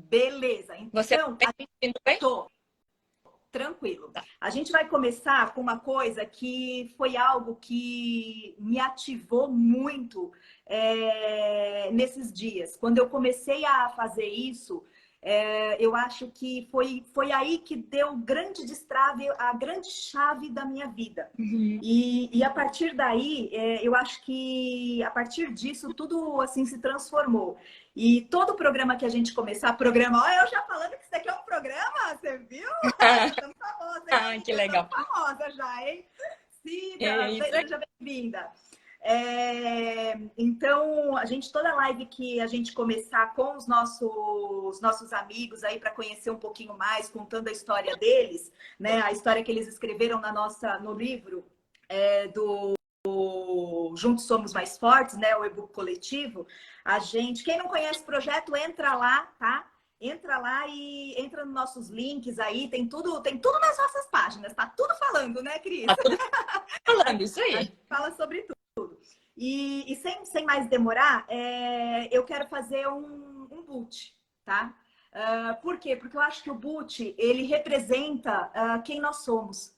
Beleza. Você Então, tá a gente... ouvindo bem? Tô. Tranquilo. Tá. A gente vai começar com uma coisa que foi algo que me ativou muito nesses dias. Quando eu comecei a fazer isso, eu acho que foi aí que deu o grande destrave, a grande chave da minha vida. Uhum. E a partir daí, eu acho que a partir disso tudo assim se transformou. E todo programa que a gente começar, programa, olha, eu já falando que isso daqui é um programa, você viu? Já estamos famosas, Ah, hein? que Já legal. estamos famosas já, hein? É Cida, isso aí. seja bem-vinda. Então, a gente, toda live que a gente começar com os nossos amigos aí para conhecer um pouquinho mais, contando a história deles, né? A história que eles escreveram no livro do Juntos Somos Mais Fortes, né? O e-book coletivo. A gente, quem não conhece o projeto, entra lá, tá? Entra lá e entra nos nossos links aí, tem tudo nas nossas páginas, tá tudo falando, né, Cris? Tá tudo falando, isso A aí. gente fala sobre tudo. E sem mais demorar, eu quero fazer um boot, tá? Por quê? Porque eu acho que o boot, ele representa quem nós somos,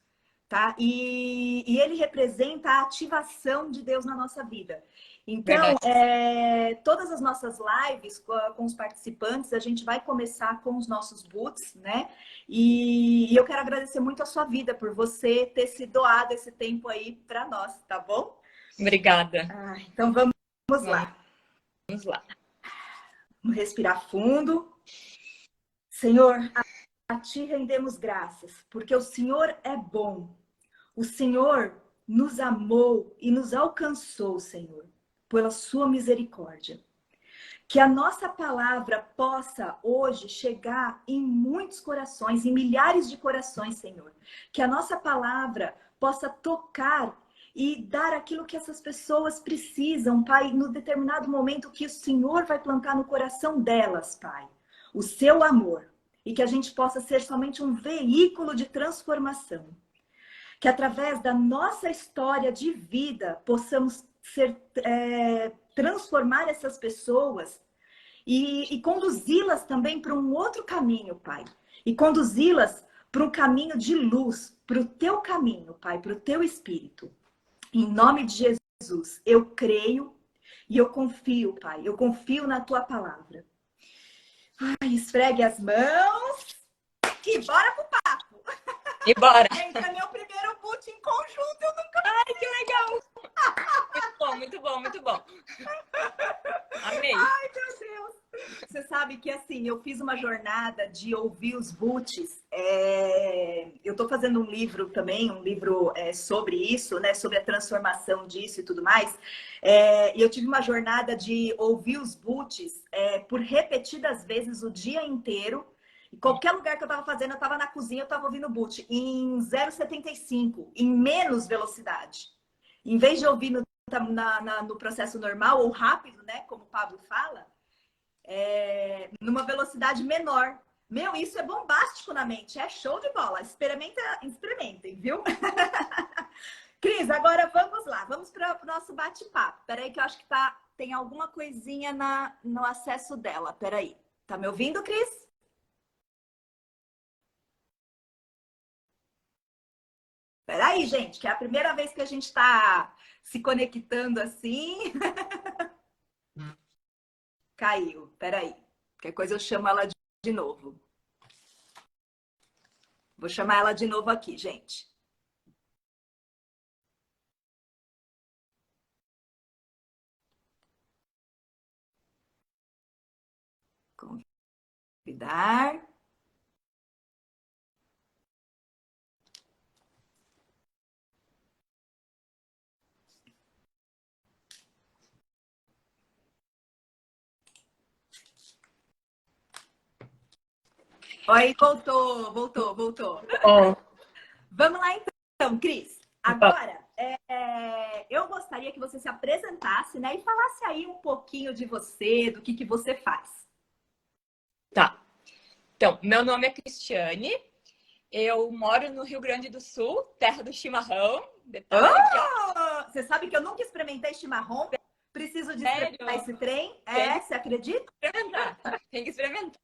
tá? E ele representa a ativação de Deus na nossa vida. Então, Verdade. todas as nossas lives com os participantes, a gente vai começar com os nossos boots, né? E eu quero agradecer muito a sua vida por você ter se doado esse tempo aí para nós, tá bom? Obrigada. Então vamos Vamos lá. lá. Vamos respirar fundo. Senhor, a ti rendemos graças, porque o Senhor é bom. O Senhor nos amou e nos alcançou, Senhor, pela sua misericórdia. Que a nossa palavra possa hoje chegar em muitos corações, em milhares de corações, Senhor. Que a nossa palavra possa tocar e dar aquilo que essas pessoas precisam, Pai, no determinado momento que o Senhor vai plantar no coração delas, Pai. O seu amor. E que a gente possa ser somente um veículo de transformação. Que através da nossa história de vida possamos transformar essas pessoas e conduzi-las também para um outro caminho, Pai. E conduzi-las para um caminho de luz, para o teu caminho, Pai, para o teu espírito. Em nome de Jesus, eu creio e eu confio, Pai. Eu confio na tua palavra. Ai, esfregue as mãos e bora pro papo. E bora. Gente, é meu primeiro boot em conjunto. Eu nunca... Ai, que legal. Muito bom, muito bom, muito bom. Amei. Ai, meu Deus. Você sabe que, assim, eu fiz uma jornada de ouvir os boots. Eu tô fazendo um livro também, um livro sobre isso, né? Sobre a transformação disso e tudo mais. E eu tive uma jornada de ouvir os boots por repetidas vezes o dia inteiro. Em qualquer lugar que eu tava fazendo, eu tava na cozinha, eu tava ouvindo boot em 0,75, em menos velocidade. Em vez de ouvir no processo normal ou rápido, né? Como o Pablo fala, numa velocidade menor. Meu, isso é bombástico na mente, é show de bola. Experimentem, viu? Cris, agora vamos lá, vamos para o nosso bate-papo. Peraí que eu acho que tem alguma coisinha no acesso dela. Peraí, tá me ouvindo, Cris? Peraí, gente, que é a primeira vez que a gente está se conectando assim. Caiu, peraí. Qualquer coisa eu chamo ela de novo. Vou chamar ela de novo aqui, gente. Convidar. Oi, voltou. Oh, Vamos lá então, Cris. Agora, eu gostaria que você se apresentasse, né? E falasse aí um pouquinho de você, do que você faz. tá. Então, meu nome é Cristiane. Eu moro no Rio Grande do Sul, terra do chimarrão. Detalhe aqui, ó. Você sabe que eu nunca experimentei chimarrão? Preciso de Sério? experimentar esse trem? Tem que Você acredita? experimentar. Tem que experimentar.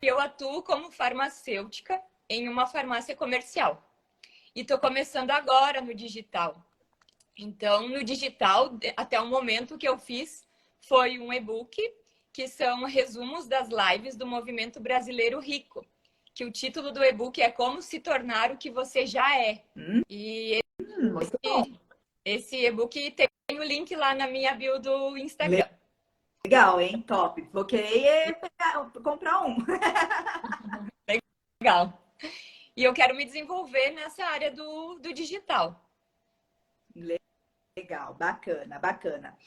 eu atuo como farmacêutica em uma farmácia comercial. E estou começando agora no digital. Então, no digital, até o momento que eu fiz foi um e-book, que são resumos das lives do Movimento Brasileiro Rico. Que o título do e-book é Como se tornar o que você já é. E Muito bom. esse e-book tem o link lá na minha bio do Instagram. Legal, hein? Top. Vou querer comprar um. Legal. E eu quero me desenvolver nessa área do digital. Legal, bacana, bacana.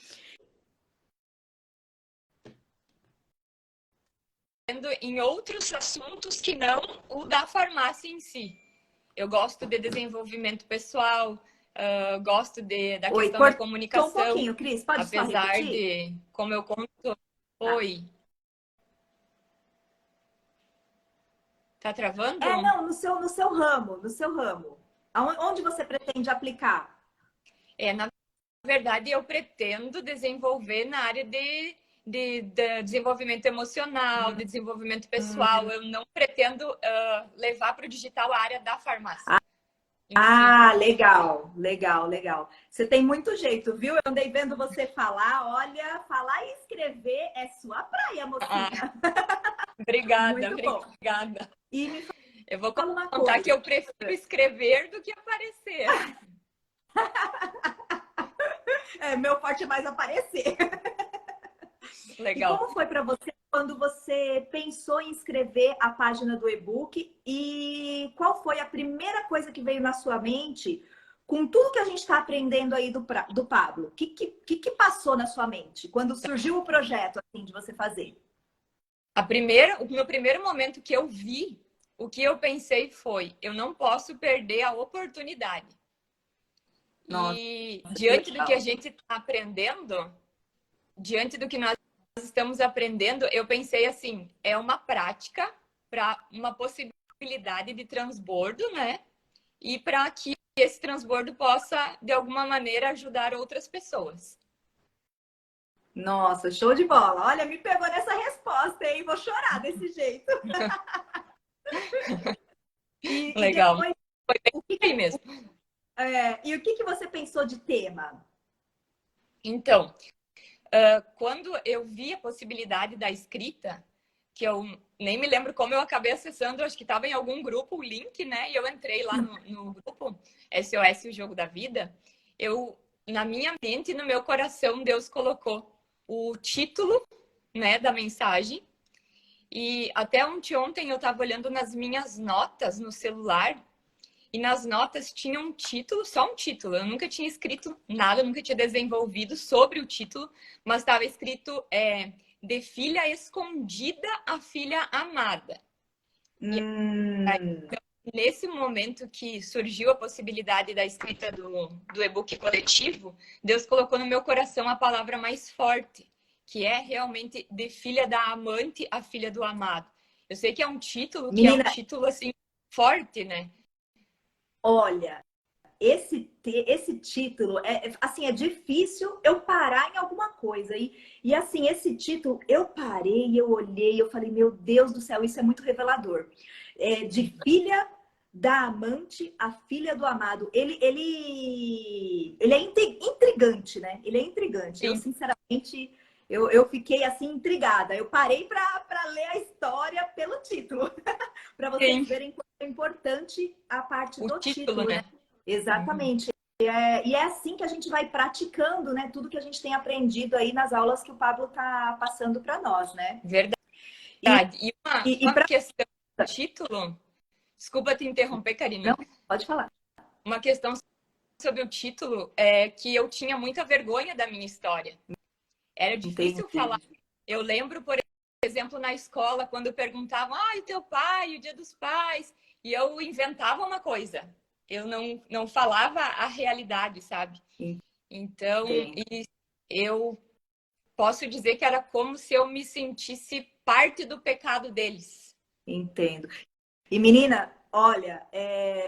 Em outros assuntos que não o da farmácia em si. Eu gosto de desenvolvimento pessoal, gosto da Oi, questão da cortou comunicação. um pouquinho, Cris. Pode só apesar repetir? de, como eu conto... Oi. Tá travando? Não, no seu ramo, no seu ramo. Onde você pretende aplicar? Na verdade, eu pretendo desenvolver na área de desenvolvimento emocional, de desenvolvimento pessoal. Eu não pretendo levar para o digital a área da farmácia. Legal, legal, legal. Você tem muito jeito, viu? Eu andei vendo você falar. Olha, falar e escrever é sua praia, mocinha. Obrigada, Muito bom. obrigada. E me Eu vou fala uma contar coisa. que eu prefiro escrever do que aparecer. Meu forte é mais aparecer. Legal. E como foi para você quando você pensou em escrever a página do e-book? E qual foi a primeira coisa que veio na sua mente com tudo que a gente está aprendendo aí do Pablo? O que passou na sua mente quando surgiu o projeto assim, de você fazer? No primeiro momento que eu vi, o que eu pensei foi, eu não posso perder a oportunidade. Nossa, e diante do que a gente está aprendendo, diante do que nós estamos aprendendo, eu pensei assim, é uma prática para uma possibilidade de transbordo, né? E para que esse transbordo possa, de alguma maneira, ajudar outras pessoas. Nossa, show de bola. Olha, me pegou nessa resposta, hein? Vou chorar desse jeito. Legal. Depois, foi bem mesmo. E o que você pensou de tema? Então, quando eu vi a possibilidade da escrita, que eu nem me lembro como eu acabei acessando, acho que estava em algum grupo o link, né? E eu entrei lá no grupo SOS, o Jogo da Vida. Na minha mente e no meu coração, Deus colocou o título, né, da mensagem. E até ontem eu estava olhando nas minhas notas no celular, e nas notas tinha um título, só um título. Eu nunca tinha escrito nada, nunca tinha desenvolvido sobre o título, mas estava escrito de filha escondida a filha amada. E aí, nesse momento que surgiu a possibilidade da escrita do e-book coletivo, Deus colocou no meu coração a palavra mais forte, que é realmente de filha da amante a filha do amado. Eu sei que é um título que é um título assim forte, né? Olha, esse título assim, é difícil eu parar em alguma coisa. E assim, esse título, eu parei, eu olhei, eu falei, meu Deus do céu, isso é muito revelador. De filha da amante a filha do amado. Ele é intrigante, né? Ele é intrigante. Sim. Eu, sinceramente, eu fiquei assim intrigada. Eu parei para ler a história pelo título. Para vocês verem como é importante a parte do título, né? Exatamente. E é assim que a gente vai praticando, né? Tudo que a gente tem aprendido aí nas aulas que o Pablo está passando para nós, né? Verdade. E uma questão do título... Desculpa te interromper, Karina. Não, pode falar. Uma questão sobre o título é que eu tinha muita vergonha da minha história. Era difícil falar. Eu lembro, por exemplo, na escola, quando perguntavam, e teu pai, o Dia dos Pais, e eu inventava uma coisa. Eu não falava a realidade, sabe? Então, eu posso dizer que era como se eu me sentisse parte do pecado deles. Entendo. E menina, olha,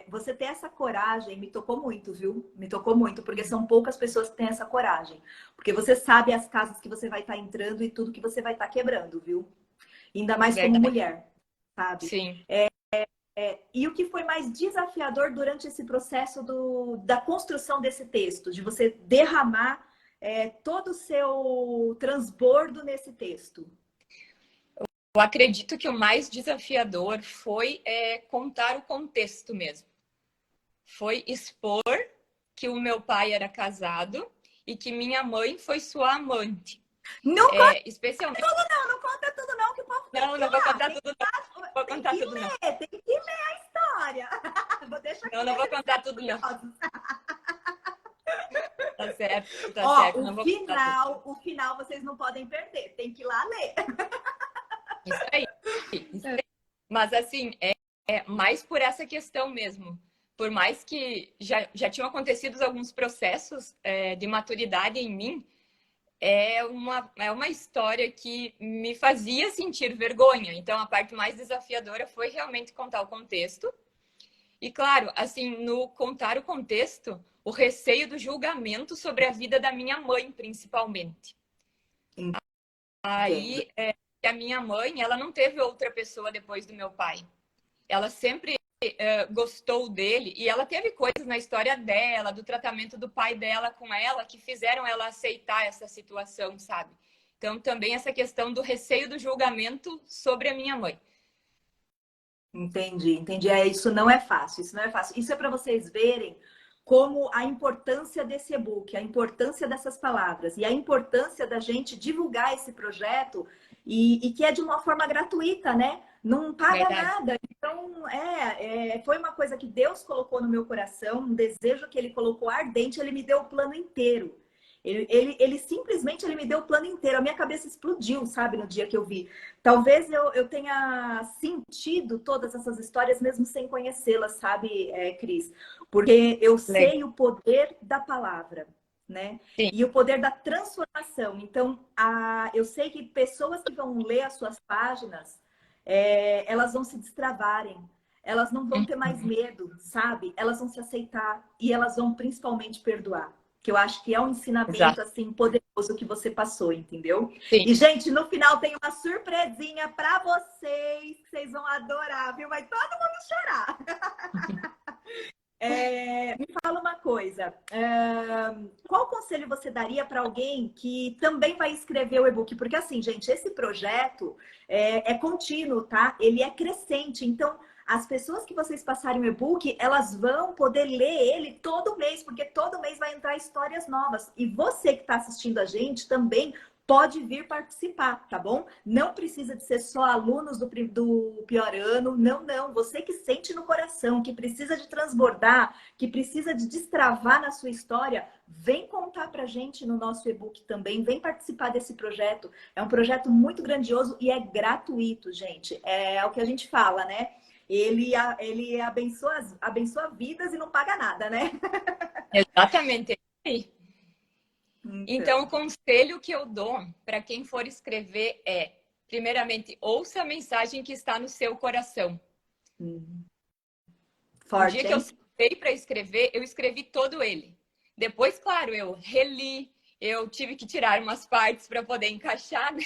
você ter essa coragem me tocou muito, viu? Me tocou muito, porque são poucas pessoas que têm essa coragem. Porque você sabe as casas que você vai estar entrando e tudo que você vai estar quebrando, viu? Ainda mais como mulher. sabe? Sim. E o que foi mais desafiador durante esse processo da construção desse texto, de você derramar todo o seu transbordo nesse texto? Eu acredito que o mais desafiador foi contar o contexto mesmo. Foi expor que o meu pai era casado e que minha mãe foi sua amante. Não conta Especialmente... tudo não, não conta tudo não, que o povo tem que Não ir vou lá. contar tudo, não. Vou Tem contar que tudo, não. ler, tem que ler a história. Vou deixar Não vou eles contar tudo, não. curiosos. Tá certo, tá certo. Ó, Não vou contar tudo. o final vocês não podem perder, tem que ir lá ler. Isso aí. Isso aí. Mas, assim, mais por essa questão mesmo. Por mais que já tinham acontecido alguns processos de maturidade em mim, é uma história que me fazia sentir vergonha. Então, a parte mais desafiadora foi realmente contar o contexto. E, claro, assim, no contar o contexto, o receio do julgamento sobre a vida da minha mãe, principalmente. Entendo. Aí, a minha mãe, ela não teve outra pessoa depois do meu pai. Ela sempre gostou dele e ela teve coisas na história dela, do tratamento do pai dela com ela, que fizeram ela aceitar essa situação, sabe? Então, também essa questão do receio do julgamento sobre a minha mãe. Entendi, entendi. Isso não é fácil, isso não é fácil. Isso é para vocês verem como a importância desse e-book, a importância dessas palavras e a importância da gente divulgar esse projeto e que é de uma forma gratuita, né? Não paga Verdade. nada. Então, foi uma coisa que Deus colocou no meu coração, um desejo que Ele colocou ardente, Ele me deu o plano inteiro. Ele simplesmente me deu o plano inteiro. A minha cabeça explodiu, sabe, no dia que eu vi. Talvez eu tenha sentido todas essas histórias mesmo sem conhecê-las, sabe, Cris? Porque eu sei o poder da palavra, né? Sim. E o poder da transformação. Então, eu sei que pessoas que vão ler as suas páginas, elas vão se destravarem. Elas não vão ter mais medo, sabe? Elas vão se aceitar e elas vão principalmente perdoar. Que eu acho que é um ensinamento, assim, poderoso que você passou, entendeu? Sim. E, gente, no final tem uma surpresinha para vocês, que vocês vão adorar, viu? Vai todo mundo chorar. Me fala uma coisa. Qual conselho você daria para alguém que também vai escrever o e-book? Porque, assim, gente, esse projeto é contínuo, tá? Ele é crescente. Então, as pessoas que vocês passarem o e-book, elas vão poder ler ele todo mês, porque todo mês vai entrar histórias novas. E você que está assistindo a gente também pode vir participar, tá bom? Não precisa de ser só alunos do pior ano, não, não. Você que sente no coração, que precisa de transbordar, que precisa de destravar na sua história, vem contar pra gente no nosso e-book também, vem participar desse projeto. É um projeto muito grandioso e é gratuito, gente. É o que a gente fala, né? Ele abençoa vidas e não paga nada, né? Exatamente. Então, o conselho que eu dou para quem for escrever é, primeiramente, ouça a mensagem que está no seu coração. Forte, o dia que eu sentei para escrever, eu escrevi todo ele. Depois, claro, eu reli, eu tive que tirar umas partes para poder encaixar, né,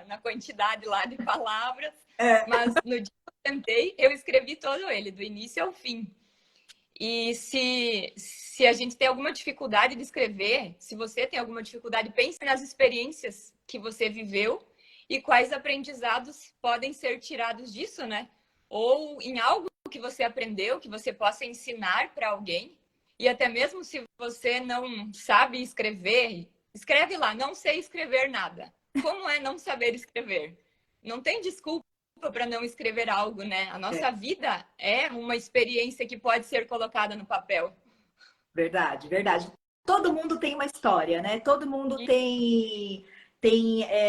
na quantidade lá de palavras. Mas no dia que eu sentei, eu escrevi todo ele, do início ao fim. E se a gente tem alguma dificuldade de escrever, se você tem alguma dificuldade, pense nas experiências que você viveu e quais aprendizados podem ser tirados disso, né? Ou em algo que você aprendeu, que você possa ensinar para alguém. E até mesmo se você não sabe escrever, escreve lá, não sei escrever nada. Como é não saber escrever? Não tem desculpa para não escrever algo, né? A nossa vida é uma experiência que pode ser colocada no papel. Verdade, verdade. Todo mundo tem uma história, né? Todo mundo tem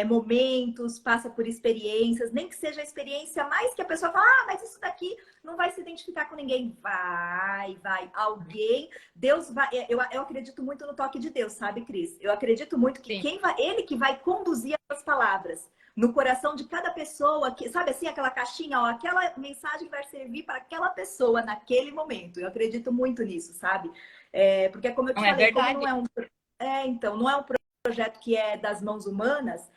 momentos, passa por experiências, nem que seja a experiência mais que a pessoa fala, mas isso daqui não vai se identificar com ninguém. Vai. Alguém, Deus vai. Eu acredito muito no toque de Deus, sabe, Cris? Eu acredito muito que ele que vai conduzir as palavras no coração de cada pessoa, que, sabe assim, aquela caixinha, ó, aquela mensagem vai servir para aquela pessoa naquele momento. Eu acredito muito nisso, sabe? Porque como eu te falei, como não é um projeto que é das mãos humanas,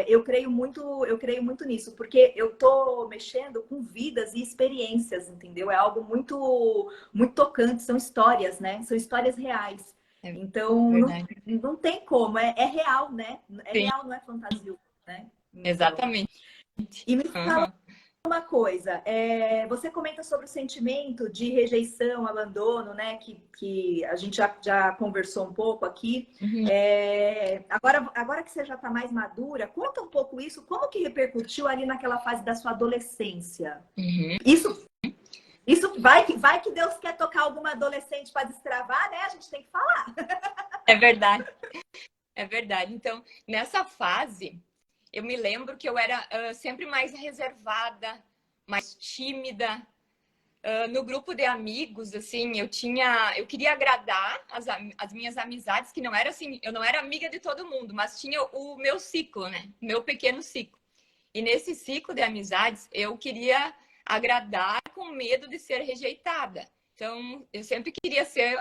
eu creio muito nisso, porque eu tô mexendo com vidas e experiências, entendeu? É algo muito tocante, são histórias, né? São histórias reais. É Então, verdade. não tem como, é real, né? É Sim, real, não é fantasioso, né? Então, exatamente. e me fala Uhum. uma coisa, você comenta sobre o sentimento de rejeição, abandono, né? Que a gente já conversou um pouco aqui. Uhum. Agora que você já está mais madura, conta um pouco isso, como que repercutiu ali naquela fase da sua adolescência? Uhum. Isso vai que Deus quer tocar alguma adolescente para destravar, né? A gente tem que falar. É verdade, é verdade. Então, nessa fase, eu me lembro que eu era sempre mais reservada, mais tímida. No grupo de amigos, assim, eu queria agradar as minhas amizades, que não era assim, eu não era amiga de todo mundo, mas tinha o meu ciclo, né? Meu pequeno ciclo. E nesse ciclo de amizades, eu queria agradar com medo de ser rejeitada. Então, eu sempre queria ser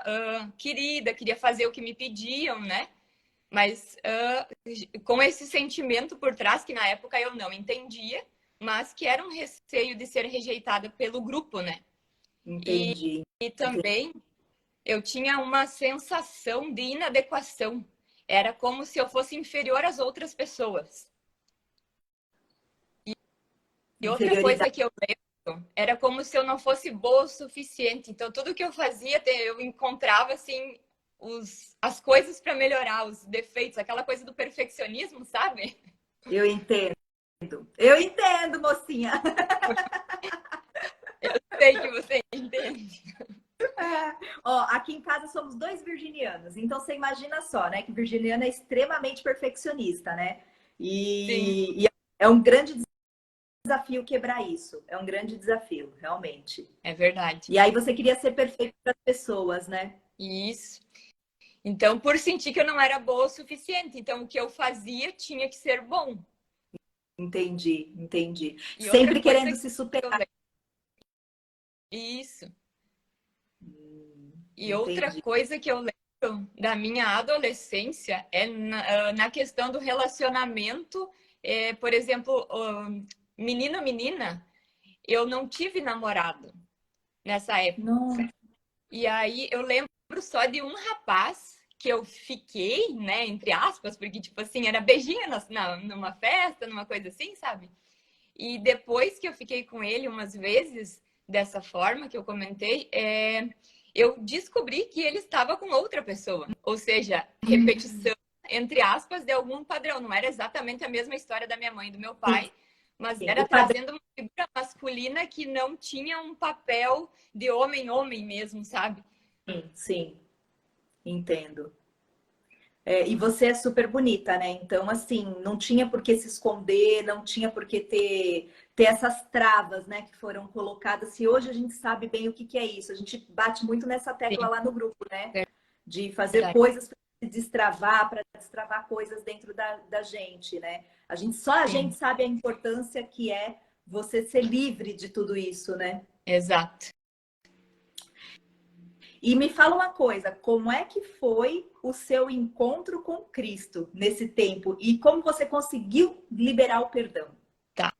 querida, queria fazer o que me pediam, né? Mas com esse sentimento por trás, que na época eu não entendia, mas que era um receio de ser rejeitada pelo grupo, né? Entendi. E também eu tinha uma sensação de inadequação. Era como se eu fosse inferior às outras pessoas. E outra coisa Inferioridade. que eu lembro era como se eu não fosse boa o suficiente. Então, tudo que eu fazia, eu encontrava assim as coisas para melhorar, os defeitos, aquela coisa do perfeccionismo, sabe? Eu entendo. Eu entendo, mocinha. Eu sei que você entende. Ó, aqui em casa somos dois virginianos, então você imagina só, né? Que virginiana é extremamente perfeccionista, né? Sim, E é um grande desafio quebrar isso. É um grande desafio, realmente. é verdade. E aí você queria ser perfeito para as pessoas, né? Isso. Então, por sentir que eu não era boa o suficiente, então o que eu fazia tinha que ser bom. Entendi, entendi. E outra Sempre coisa querendo que se eu superar. lembro, isso. E outra Entendi. coisa que eu lembro da minha adolescência é na questão do relacionamento, por exemplo, menino, menina, eu não tive namorado nessa época. Nossa, E aí eu lembro só de um rapaz que eu fiquei, né, entre aspas, porque, tipo assim, era beijinho numa festa, numa coisa assim, sabe? E depois que eu fiquei com ele umas vezes, dessa forma que eu comentei, eu descobri que ele estava com outra pessoa. Ou seja, repetição, entre aspas, de algum padrão. Não era exatamente a mesma história da minha mãe e do meu sim, pai, mas sim. era O padrão, trazendo uma figura masculina que não tinha um papel de homem-homem mesmo, sabe? sim, entendo. E você é super bonita, né? Então, assim, não tinha por que se esconder, não tinha por que ter essas travas, né, que foram colocadas. Se hoje a gente sabe bem o que que é isso, a gente bate muito nessa tecla Sim, lá no grupo, né? De fazer verdade. coisas para destravar coisas dentro da gente, né? Só a gente Sim, sabe a importância que é você ser livre de tudo isso, né? exato. E me fala uma coisa, como é que foi o seu encontro com Cristo nesse tempo e como você conseguiu liberar o perdão? Tá.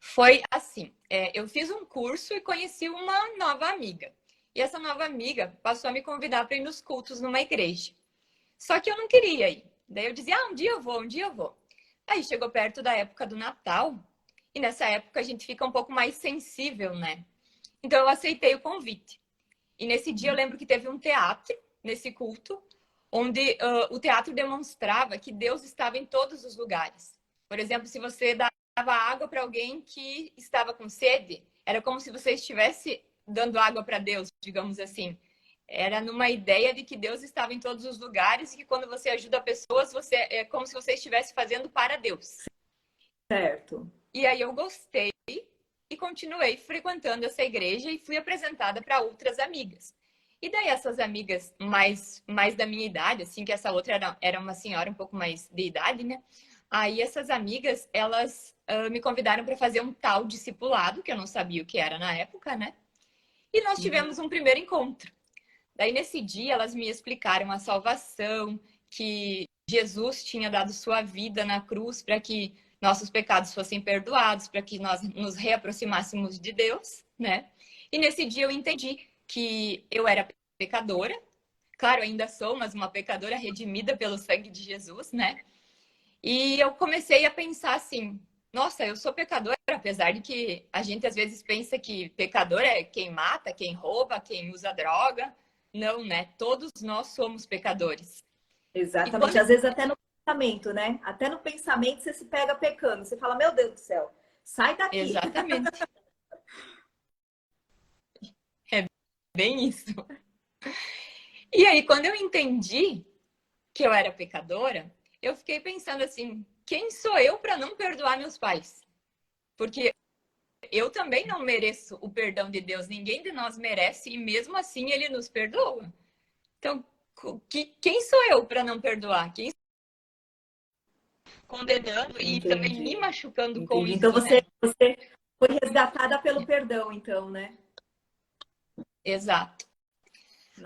Foi assim, eu fiz um curso e conheci uma nova amiga. E essa nova amiga passou a me convidar para ir nos cultos numa igreja. Só que eu não queria ir. Daí eu dizia, um dia eu vou, um dia eu vou. Aí chegou perto da época do Natal, e nessa época a gente fica um pouco mais sensível, né? Então eu aceitei o convite. E nesse dia eu lembro que teve um teatro, nesse culto, onde o teatro demonstrava que Deus estava em todos os lugares. Por exemplo, se você dava água para alguém que estava com sede, era como se você estivesse dando água para Deus, digamos assim. Era numa ideia de que Deus estava em todos os lugares e que quando você ajuda pessoas, é como se você estivesse fazendo para Deus. Certo. E aí eu gostei e continuei frequentando essa igreja e fui apresentada para outras amigas. E daí essas amigas mais da minha idade, assim, que essa outra era uma senhora um pouco mais de idade, né? Aí essas amigas, elas me convidaram para fazer um tal discipulado, que eu não sabia o que era na época, né? E nós tivemos um primeiro encontro. Daí nesse dia elas me explicaram a salvação, que Jesus tinha dado sua vida na cruz para que nossos pecados fossem perdoados, para que nós nos reaproximássemos de Deus, né? E nesse dia eu entendi que eu era pecadora. Claro, ainda sou, mas uma pecadora redimida pelo sangue de Jesus, né? E eu comecei a pensar assim, nossa, eu sou pecadora, apesar de que a gente às vezes pensa que pecador é quem mata, quem rouba, quem usa droga. Não, né? Todos nós somos pecadores. E Exatamente. quando... Às vezes até no pensamento, né? Até no pensamento você se pega pecando. Você fala, meu Deus do céu, sai daqui. Exatamente. É bem isso. E aí, quando eu entendi que eu era pecadora, eu fiquei pensando assim, quem sou eu para não perdoar meus pais? Porque eu também não mereço o perdão de Deus, ninguém de nós merece e mesmo assim ele nos perdoa. Então, quem sou eu para não perdoar? Quem condenando e também me Entendi. machucando com Entendi. Então isso, né? você foi resgatada pelo perdão, então, né? Exato.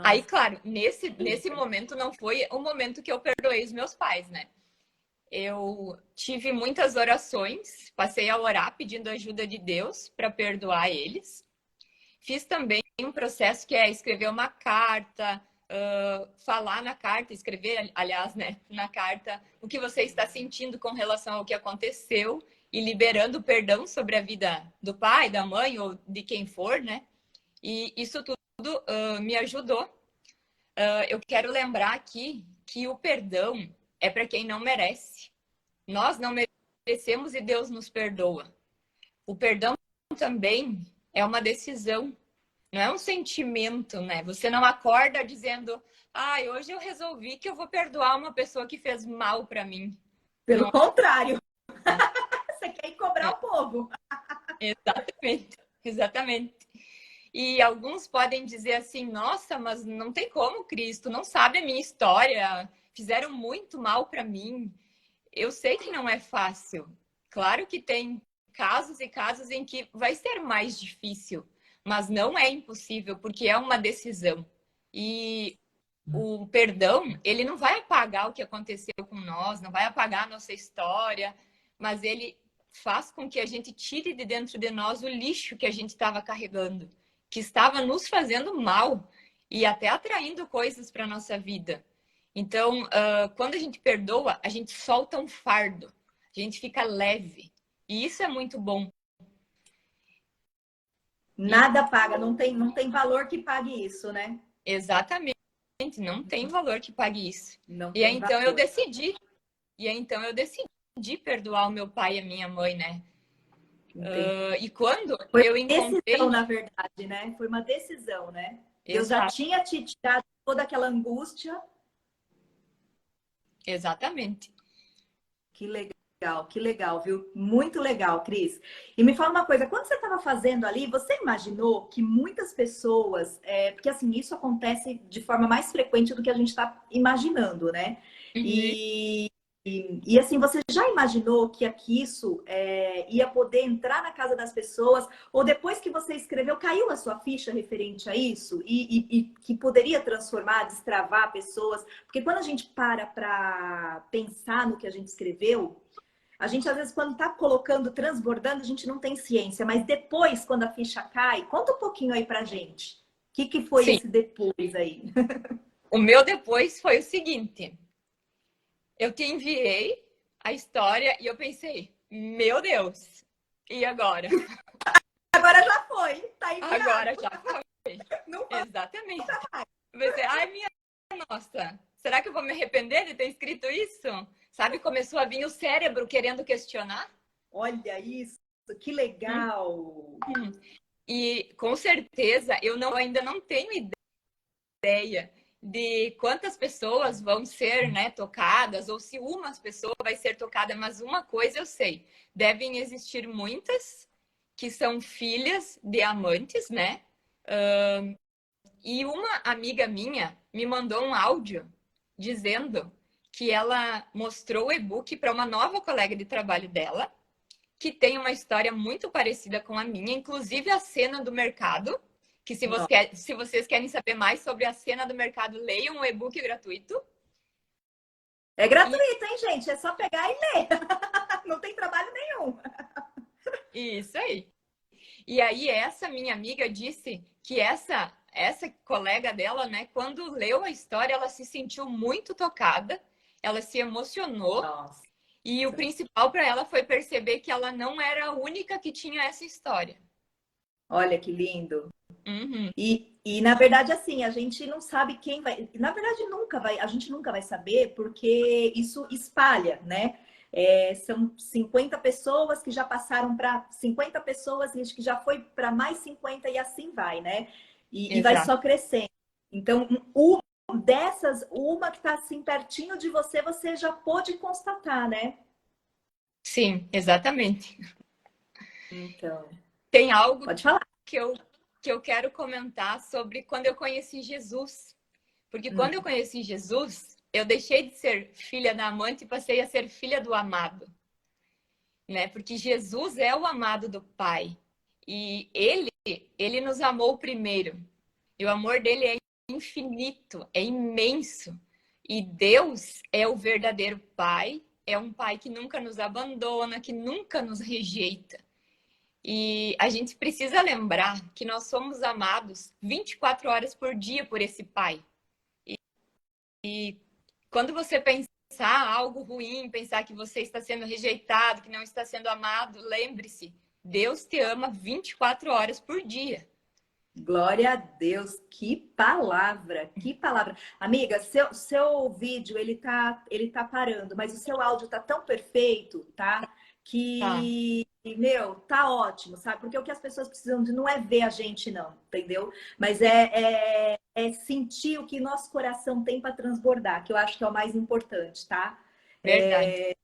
Aí, Nossa. claro, nesse momento não foi o momento que eu perdoei os meus pais, né? Eu tive muitas orações, passei a orar pedindo ajuda de Deus para perdoar eles. Fiz também um processo que é escrever uma carta, falar na carta, escrever, aliás, né, na carta, o que você está sentindo com relação ao que aconteceu e liberando perdão sobre a vida do pai, da mãe ou de quem for, né? E isso tudo me ajudou. Eu quero lembrar aqui que o perdão é para quem não merece. Nós não merecemos e Deus nos perdoa. O perdão também é uma decisão, não é um sentimento, né? Você não acorda dizendo, hoje eu resolvi que eu vou perdoar uma pessoa que fez mal para mim. Pelo Não, contrário, você quer ir cobrar não. o povo. Exatamente, exatamente. E alguns podem dizer assim, nossa, mas não tem como, Cristo, não sabe a minha história, fizeram muito mal para mim. Eu sei que não é fácil. Claro que tem casos e casos em que vai ser mais difícil, mas não é impossível, porque é uma decisão. E o perdão, ele não vai apagar o que aconteceu com nós, não vai apagar a nossa história, mas ele faz com que a gente tire de dentro de nós o lixo que a gente estava carregando, que estava nos fazendo mal e até atraindo coisas para a nossa vida. Então, quando a gente perdoa, a gente solta um fardo, a gente fica leve. E isso é muito bom. E, Nada paga, não tem valor que pague isso, né? exatamente, não tem valor que pague isso. Não E aí, tem então eu valor. decidi. E aí, então eu decidi perdoar o meu pai e a minha mãe, né? Entendi. E quando Foi eu uma decisão, encontrei. na verdade, né? Foi uma decisão, né? Deus já Exato, tinha te tirado toda aquela angústia. exatamente. Que legal, viu? Muito legal, Cris. E me fala uma coisa, quando você estava fazendo ali, você imaginou que muitas pessoas, porque assim, isso acontece de forma mais frequente do que a gente está imaginando, né? Uhum. E assim, você já imaginou que aqui isso ia poder entrar na casa das pessoas? Ou depois que você escreveu, caiu a sua ficha referente a isso? E que poderia transformar, destravar pessoas? Porque quando a gente para pensar no que a gente escreveu, a gente, às vezes, quando está colocando, transbordando, a gente não tem ciência. Mas depois, quando a ficha cai, conta um pouquinho aí pra gente. O que foi Sim, esse depois aí? o meu depois foi o seguinte: eu te enviei a história e eu pensei, meu Deus, e agora? Agora já foi, tá Agora enviado. já foi. Não vai Exatamente. mais. Eu pensei, ai, minha nossa, será que eu vou me arrepender de ter escrito isso? Sabe, começou a vir o cérebro querendo questionar. Olha isso, que Hum, legal. hum. E com certeza ainda não tenho ideia de quantas pessoas vão ser, né, tocadas, ou se uma pessoa vai ser tocada, mas uma coisa eu sei, devem existir muitas que são filhas de amantes, né? E uma amiga minha me mandou um áudio dizendo que ela mostrou o e-book para uma nova colega de trabalho dela, que tem uma história muito parecida com a minha, inclusive a cena do mercado, que se vocês querem saber mais sobre a cena do mercado, leiam o e-book gratuito. É E gratuito, hein, gente? É só pegar e ler. Não tem trabalho nenhum. isso aí. E aí essa minha amiga disse que essa colega dela, né, quando leu a história, ela se sentiu muito tocada, ela se emocionou Nossa, e o principal para ela foi perceber que ela não era a única que tinha essa história. olha que lindo. Uhum. E na verdade, assim, a gente não sabe quem vai. Na verdade, nunca vai, a gente nunca vai saber, porque isso espalha, né? São 50 pessoas que já passaram para 50 pessoas que já foi para mais 50 e assim vai, né? E vai Exato. só crescendo. Então, dessas, uma que está assim pertinho de você, você já pôde constatar, né? Sim, exatamente. Então, Tem algo pode falar. que eu, que eu quero comentar sobre quando eu conheci Jesus. Porque quando eu Hum, conheci Jesus, eu deixei de ser filha da amante e passei a ser filha do amado, né? Porque Jesus é o amado do Pai. E ele nos amou primeiro. E o amor dele é infinito, é imenso. E Deus é o verdadeiro Pai, é um Pai que nunca nos abandona, que nunca nos rejeita. E a gente precisa lembrar que nós somos amados 24 horas por dia por esse Pai. E quando você pensar algo ruim, pensar que você está sendo rejeitado, que não está sendo amado, lembre-se, Deus te ama 24 horas por dia. Glória a Deus, que palavra, que palavra. Amiga, seu vídeo, ele tá parando, mas o seu áudio tá tão perfeito, tá? Tá, Meu, tá ótimo, sabe? Porque o que as pessoas precisam de não é ver a gente, não, entendeu? Mas é sentir o que nosso coração tem para transbordar, que eu acho que é o mais importante, tá? verdade.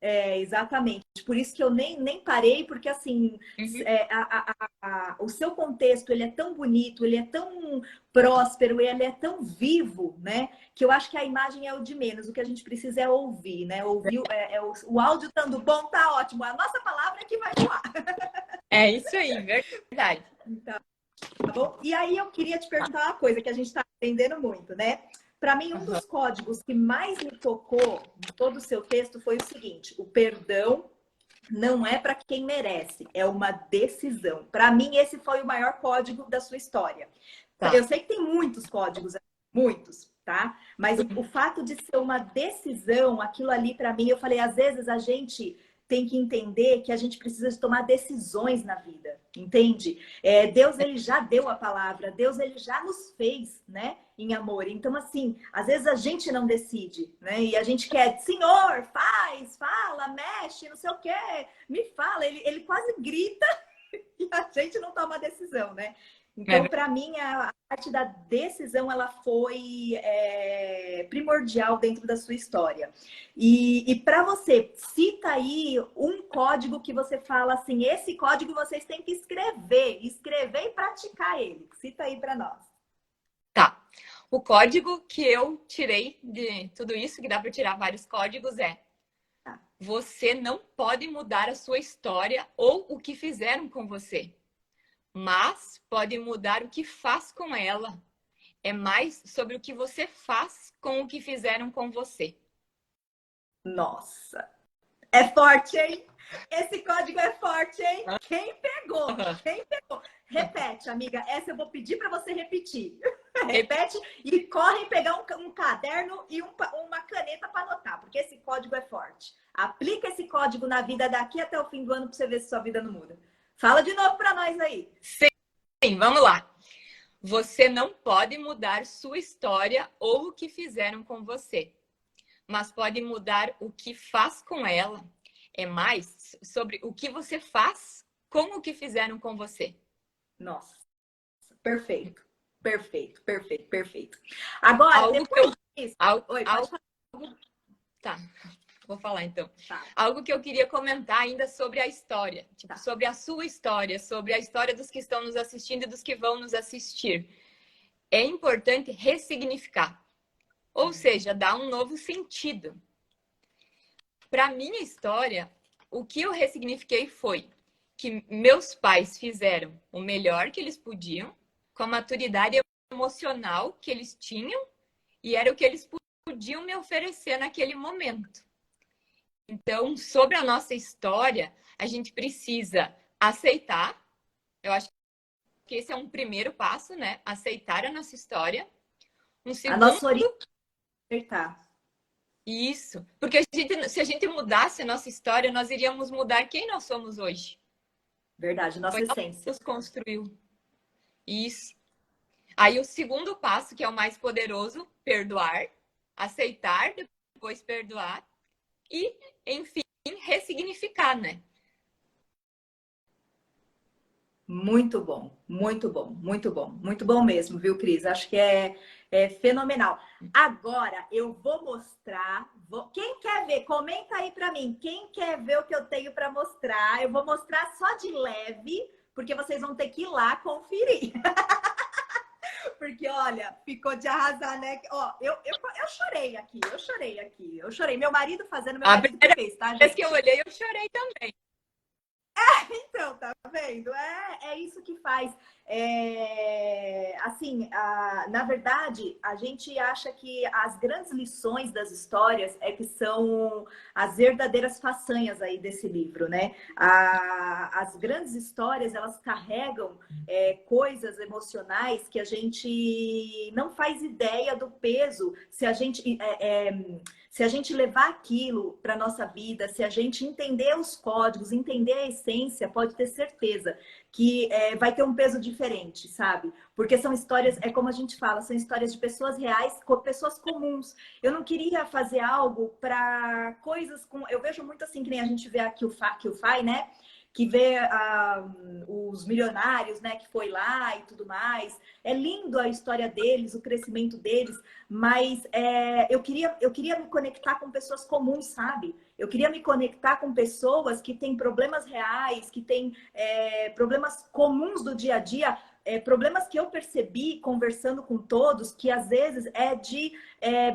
Exatamente. Por isso que eu nem parei, porque assim, Uhum, o seu contexto ele é tão bonito, ele é tão próspero, ele é tão vivo, né? Que eu acho que a imagem é o de menos. O que a gente precisa é ouvir, né? Ouvir o áudio estando bom, tá ótimo. A nossa palavra é que vai voar. é isso aí, verdade. Então, tá bom? E aí eu queria te perguntar uma coisa que a gente está aprendendo muito, né? Para mim, um Uhum. dos códigos que mais me tocou em todo o seu texto foi o seguinte: o perdão não é para quem merece, é uma decisão. Para mim, esse foi o maior código da sua história. Eu Tá. sei que tem muitos códigos, muitos, tá? Mas o fato de ser uma decisão, aquilo ali para mim, eu falei, às vezes a gente tem que entender que a gente precisa de tomar decisões na vida, entende? Deus ele já deu a palavra, Deus ele já nos fez, né? Em amor. Então, assim, às vezes a gente não decide, né? E a gente quer, Senhor, faz, fala, mexe, não sei o quê, me fala. Ele quase grita e a gente não toma decisão, né? É Então, para mim, a parte da decisão ela foi primordial dentro da sua história. E para você, cita aí um código que você fala assim: esse código vocês têm que escrever e praticar ele. Cita aí para nós. Tá. O código que eu tirei de tudo isso, que dá para tirar vários códigos, é: Tá. você não pode mudar a sua história ou o que fizeram com você, mas pode mudar o que faz com ela. É mais sobre o que você faz com o que fizeram com você. Nossa, é forte, hein? Esse código é forte, hein? Quem pegou? Uhum. Quem pegou? Repete, amiga. Essa eu vou pedir para você repetir. Repete e corre pegar um caderno e uma caneta para anotar, porque esse código é forte. Aplica esse código na vida daqui até o fim do ano para você ver se sua vida não muda. Fala de novo para nós aí. Sim, vamos lá. Você não pode mudar sua história ou o que fizeram com você, mas pode mudar o que faz com ela. É mais sobre o que você faz com o que fizeram com você. Nossa, perfeito. Perfeito, perfeito, perfeito. Agora, Algo que eu. depois disso. Algo, Oi, pode algo, falar. tá, vou falar então. Tá, Algo que eu queria comentar ainda sobre a história, tipo, tá. sobre a sua história, sobre a história dos que estão nos assistindo e dos que vão nos assistir. É importante ressignificar, ou seja, dar um novo sentido. Para minha história, o que eu ressignifiquei foi que meus pais fizeram o melhor que eles podiam, com a maturidade emocional que eles tinham, e era o que eles podiam me oferecer naquele momento. Então, sobre a nossa história, a gente precisa aceitar. Eu acho que esse é um primeiro passo, né? Aceitar a nossa história. Um A segundo... nossa origem, aceitar. Isso. Porque se a gente mudasse a nossa história, nós iríamos mudar quem nós somos hoje. Verdade, nossa Foi ela que essência. nos construiu. Isso. Aí o segundo passo, que é o mais poderoso, perdoar, aceitar, depois perdoar e, enfim, ressignificar, né? Muito bom, muito bom, muito bom. Muito bom mesmo, viu, Cris? Acho que é fenomenal. Agora eu vou mostrar. Quem quer ver? Comenta aí para mim. Quem quer ver o que eu tenho para mostrar? Eu vou mostrar só de leve, porque vocês vão ter que ir lá conferir. Porque, olha, ficou de arrasar, né? Ó, eu chorei aqui, eu chorei aqui. Eu chorei. Meu marido fazendo, meu marido que fez, tá, A vez gente? que eu olhei, eu chorei também. Então, tá vendo? É isso que faz. Assim, na verdade, a gente acha que as grandes lições das histórias é que são as verdadeiras façanhas aí desse livro, né? As grandes histórias, elas carregam coisas emocionais que a gente não faz ideia do peso se a gente... se a gente levar aquilo para nossa vida, se a gente entender os códigos, entender a essência, pode ter certeza que vai ter um peso diferente, sabe? Porque são histórias, é como a gente fala, são histórias de pessoas reais, pessoas comuns. Eu não queria fazer algo para coisas com... Eu vejo muito assim, que nem a gente vê aqui o Fai, né? Que vê os milionários, né? Que foi lá e tudo mais. É lindo a história deles, o crescimento deles, mas eu queria me conectar com pessoas comuns, sabe? Eu queria me conectar com pessoas que têm problemas reais, que têm problemas comuns do dia a dia, problemas que eu percebi conversando com todos, que às vezes é de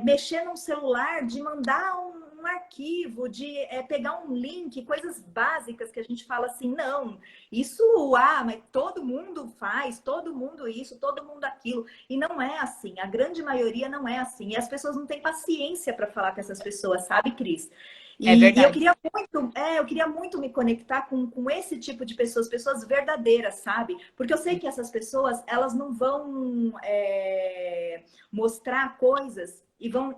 mexer num celular, de mandar um arquivo, de pegar um link, coisas básicas que a gente fala assim, não, isso, mas todo mundo faz, todo mundo isso, todo mundo aquilo. E não é assim, a grande maioria não é assim. E as pessoas não têm paciência para falar com essas pessoas, sabe, Cris? É E verdade. eu queria muito me conectar com esse tipo de pessoas, pessoas verdadeiras, sabe? Porque eu sei que essas pessoas, elas não vão mostrar coisas,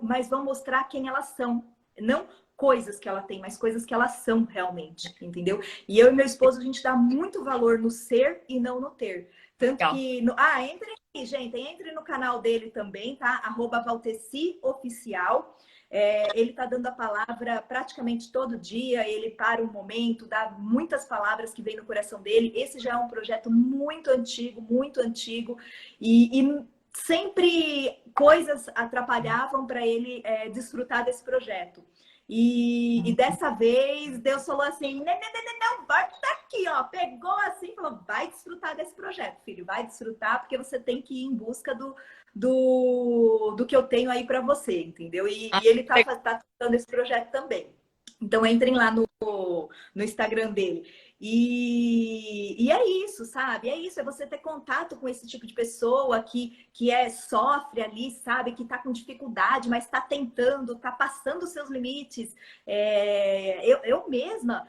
mas vão mostrar quem elas são. Não coisas que ela tem, mas coisas que elas são realmente, entendeu? E eu e meu esposo, a gente dá muito valor no ser e não no ter. Tanto Legal. que... entre aí, gente. Entre no canal dele também, tá? @Valteci_oficial. Ele tá dando a palavra praticamente todo dia. Ele para um momento, dá muitas palavras que vem no coração dele. Esse já é um projeto muito antigo, muito antigo. E sempre coisas atrapalhavam para ele desfrutar desse projeto. E dessa vez, Deus falou assim, não, vai daqui, ó. Pegou assim e falou, vai desfrutar desse projeto, filho. Vai desfrutar, porque você tem que ir em busca do que eu tenho aí para você, entendeu? E ele tá tratando esse projeto também. Então, entrem lá no Instagram dele. E é isso, sabe? É isso, é você ter contato com esse tipo de pessoa que sofre ali, sabe? Que tá com dificuldade, mas tá tentando, tá passando os seus limites. Eu mesma,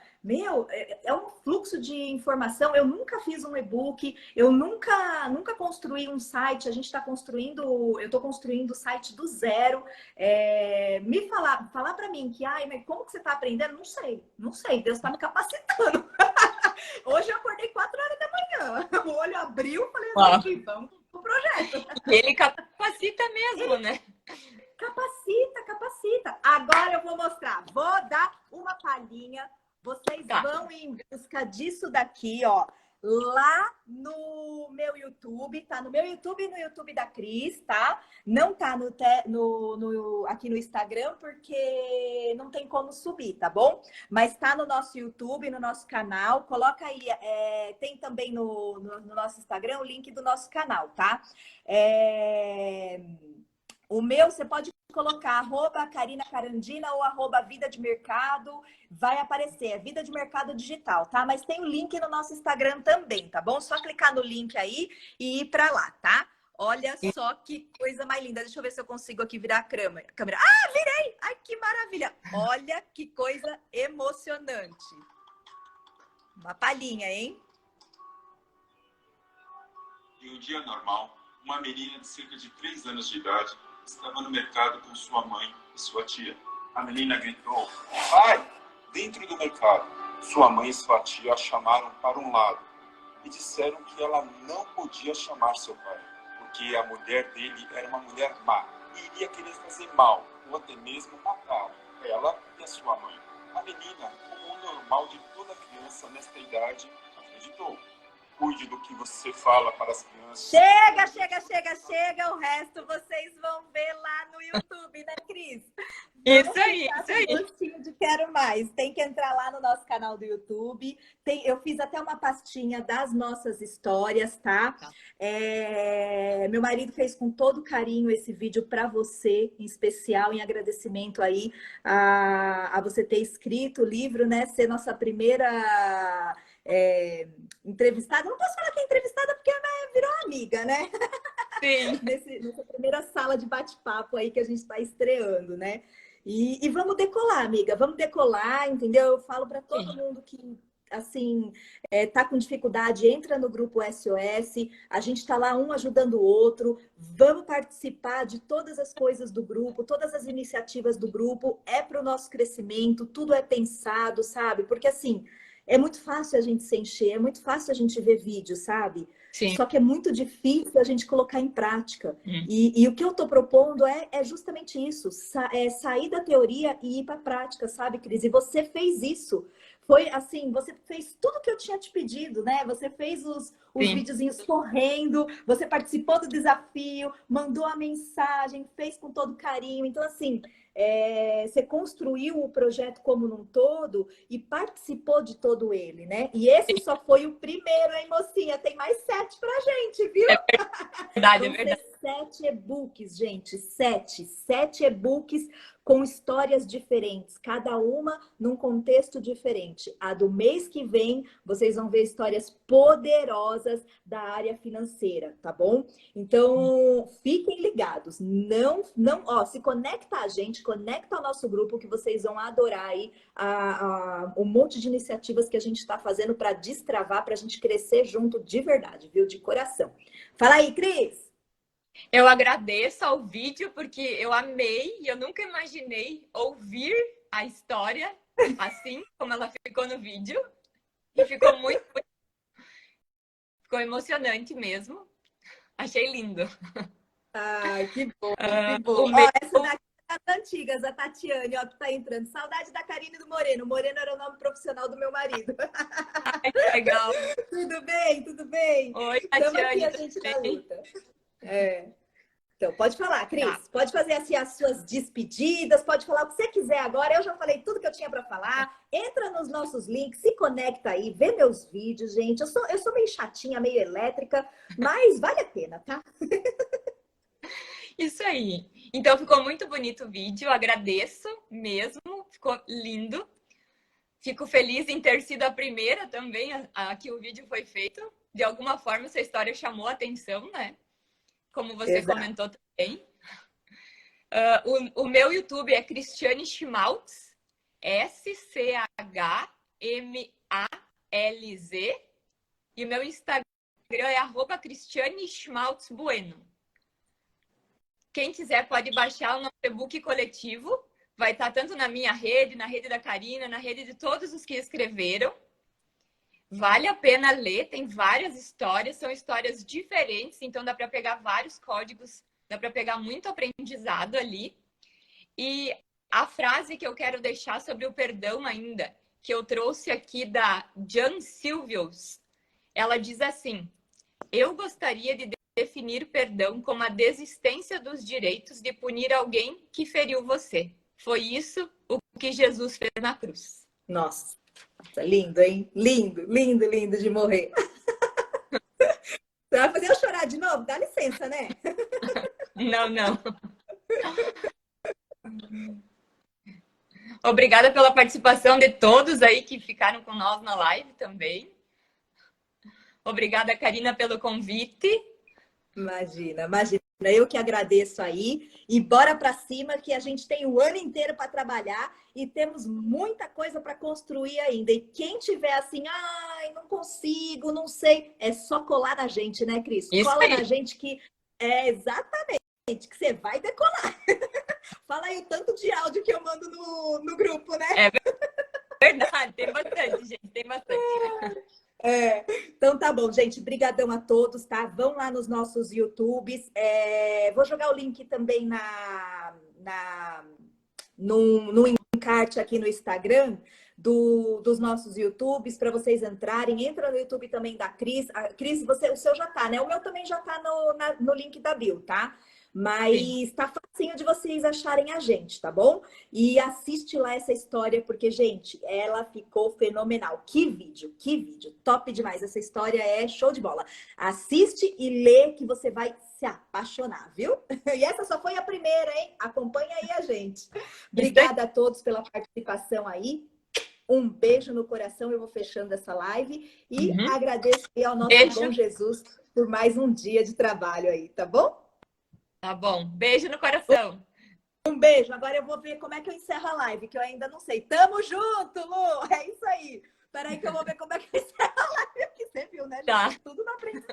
é um fluxo de informação. Eu nunca fiz um e-book, eu nunca construí um site. Eu tô construindo o site do zero. Falar para mim que, mas como que você tá aprendendo? Não sei, Deus tá me capacitando. Hoje eu acordei 4 horas da manhã. O olho abriu, falei assim, vamos pro projeto. Ele capacita mesmo, né? Capacita. Agora eu vou mostrar. Vou dar uma palhinha. Vocês vão em busca disso daqui, ó. Lá no meu YouTube, tá no meu YouTube e no YouTube da Cris, tá? Não tá aqui no Instagram, porque não tem como subir, tá bom? Mas tá no nosso YouTube, no nosso canal. Coloca aí, tem também no nosso Instagram o link do nosso canal, tá? O meu, você pode colocar @Karina Carandina ou @Vida de Mercado, vai aparecer, é Vida de Mercado Digital, tá? Mas tem o link no nosso Instagram também, tá bom? Só clicar no link aí e ir para lá, tá? Olha Olha só que coisa mais linda. Deixa eu ver se eu consigo aqui virar a câmera. Ah, virei! Ai, que maravilha! Olha que coisa emocionante. Uma palhinha, hein? Em um dia normal, uma menina de cerca de 3 anos de idade estava no mercado com sua mãe e sua tia. A menina gritou: "Pai!" Dentro do mercado, sua mãe e sua tia a chamaram para um lado e disseram que ela não podia chamar seu pai, porque a mulher dele era uma mulher má e iria querer fazer mal ou até mesmo matar ela e a sua mãe. A menina, como o normal de toda criança nesta idade, acreditou. Cuide do que você fala para as crianças. Chega, chega, chega, chega. O resto vocês vão ver lá no YouTube, né, Cris? Isso aí, isso aí. Gostinho de quero mais. Tem que entrar lá no nosso canal do YouTube. Eu fiz até uma pastinha das nossas histórias, tá? Meu marido fez com todo carinho esse vídeo para você, em especial, em agradecimento aí a você ter escrito o livro, né? Ser nossa primeira entrevistada. Não posso falar que é entrevistada porque ela virou amiga, né? Sim. Nessa primeira sala de bate-papo aí que a gente está estreando, né? E vamos decolar, amiga. Vamos decolar, entendeu? Eu falo para todo mundo que, assim, tá com dificuldade, entra no grupo SOS. A gente tá lá um ajudando o outro. Vamos participar de todas as coisas do grupo, todas as iniciativas do grupo. É para o nosso crescimento, tudo é pensado, sabe? Porque, assim, é muito fácil a gente se encher, é muito fácil a gente ver vídeo, sabe? Sim. Só que é muito difícil a gente colocar em prática. E o que eu estou propondo é justamente isso, sair da teoria e ir para a prática, sabe, Cris? E você fez isso. Foi assim, você fez tudo que eu tinha te pedido, né? Você fez os videozinhos correndo, você participou do desafio, mandou a mensagem, fez com todo carinho. Então, assim, você construiu o projeto como num todo e participou de todo ele, né? E esse só foi o primeiro, hein, mocinha? Tem mais 7 pra gente, viu? É verdade, é Vão verdade. ser 7 e-books, gente. 7 e-books com histórias diferentes, cada uma num contexto diferente. A do mês que vem, vocês vão ver histórias poderosas da área financeira, tá bom? Então, fiquem ligados. Não, se conecta a gente, conecta ao nosso grupo que vocês vão adorar aí um monte de iniciativas que a gente está fazendo para destravar, para a gente crescer junto de verdade, viu? De coração. Fala aí, Cris! Eu agradeço ao vídeo porque eu amei e eu nunca imaginei ouvir a história assim como ela ficou no vídeo. E ficou ficou emocionante mesmo. Achei lindo. Ai, que bom, que bom. Essa daqui é das antigas, a Tatiane, que tá entrando. Saudade da Karine e do Moreno. O Moreno era o nome profissional do meu marido. Ai, que legal. Tudo bem, tudo bem. Oi, Estamos Tatiane. aqui, a gente na luta. Então, pode falar, Cris. Tá. Pode fazer assim as suas despedidas, pode falar o que você quiser agora. Eu já falei tudo que eu tinha para falar. Entra nos nossos links, se conecta aí, vê meus vídeos, gente. Eu sou meio chatinha, meio elétrica, mas vale a pena, tá? Isso aí. Então, ficou muito bonito o vídeo. Agradeço mesmo. Ficou lindo. Fico feliz em ter sido a primeira também a que o vídeo foi feito. De alguma forma, essa história chamou a atenção, né? Como você comentou também. O meu YouTube é Cristiane Schmaltz, SCHMALZ. E o meu Instagram é @CristianeSchmaltzBueno. Quem quiser pode baixar o nosso e-book coletivo. Vai estar tanto na minha rede, na rede da Karina, na rede de todos os que escreveram. Vale a pena ler, tem várias histórias, são histórias diferentes, então dá para pegar vários códigos, dá para pegar muito aprendizado ali. E a frase que eu quero deixar sobre o perdão ainda, que eu trouxe aqui da Jan Silvius, ela diz assim: eu gostaria de definir perdão como a desistência dos direitos de punir alguém que feriu você. Foi isso o que Jesus fez na cruz. Nossa. Lindo, hein? Lindo, lindo, lindo de morrer. Você vai fazer eu chorar de novo? Dá licença, né? Não, não. Obrigada pela participação de todos aí que ficaram com nós na live também. Obrigada, Karina, pelo convite. Imagina, imagina. Eu que agradeço aí. E bora para cima, que a gente tem o ano inteiro para trabalhar e temos muita coisa para construir ainda. E quem tiver assim, ai, não consigo, não sei, é só colar na gente, né, Cris? Isso Cola na aí. gente que é exatamente que você vai decolar. Fala aí o tanto de áudio que eu mando no grupo, né? É verdade, tem bastante, gente, tem bastante. É, então tá bom, gente. Brigadão a todos, tá? Vão lá nos nossos YouTubes. Vou jogar o link também no encarte aqui no Instagram dos nossos YouTubes para vocês entrarem. Entra no YouTube também da Cris. A Cris, o seu já tá, né? O meu também já tá no link da bio, tá? Sim. Mas tá facinho de vocês acharem a gente, tá bom? E assiste lá essa história, porque, gente, ela ficou fenomenal. Que vídeo, top demais. Essa história é show de bola. Assiste e lê que você vai se apaixonar, viu? E essa só foi a primeira, hein? Acompanha aí a gente. Obrigada a todos pela participação aí. Um beijo no coração, eu vou fechando essa live e agradeço aí ao nosso Beijo. bom Jesus por mais um dia de trabalho aí, tá bom? Tá bom. Beijo no coração. Um beijo. Agora eu vou ver como é que eu encerro a live, que eu ainda não sei. Tamo junto, Lu! É isso aí. Peraí que eu vou ver como é que eu encerro a live, que você viu, né? Tá. Tudo na frente.